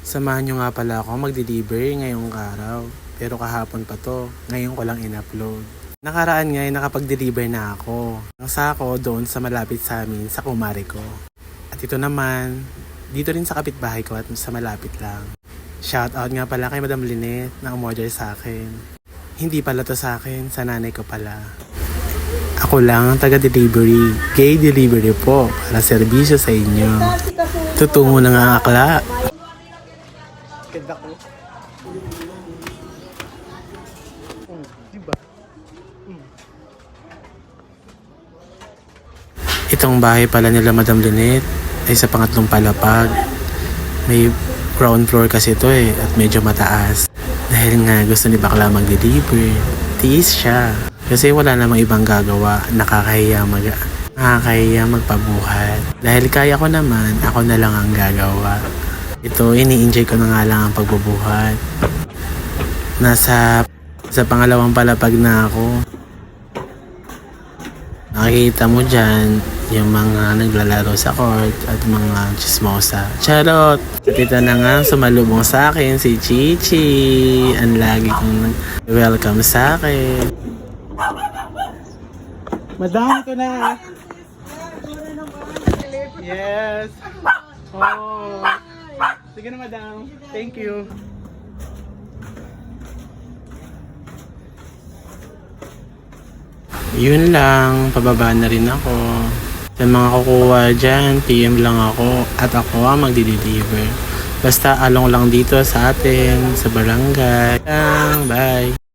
Samahan nyo nga pala ako mag-deliver ngayong araw. Pero kahapon pa to, ngayon ko lang in-upload. Nakaraan nga nakapag-deliver na ako. Ang sako doon sa malapit sa amin, sa kumare ko. At ito naman, dito rin sa kapitbahay ko at sa malapit lang. Shoutout nga pala kay Madam Lynette na umorder sa akin. Hindi pala to sa akin, sa nanay ko pala. Ako lang ang taga-delivery. Gay delivery po para serbisyo sa inyo. Tutungo na nga ang akla. Ganda ko. Diba? Itong bahay pala nila Madam Lynette ay sa pangatlong palapag. May ground floor kasi ito at medyo mataas. Dahil nga gusto ni bakla mag-deliver, tiis siya. Kasi wala namang ibang gagawa, nakakahiya magpabuhat. Dahil kaya ko naman, ako na lang ang gagawa. Ito, ini-enjoy ko na nga lang ang pagbubuhat. Sa pangalawang palapag na ako. Nakikita mo dyan, yung mga naglalaro sa court at mga chismosa. Charot! At ito na nga, sumalubong sa akin si Chichi. Ang lagi kong welcome sa akin. Madam, ito na. Yes. Oh. Sige na, madam. Thank you. Yun lang, pababa na rin ako. Sa mga kukuha dyan, PM lang ako at ako ang magdi-deliver. Basta along lang dito sa atin, sa barangay. Bye!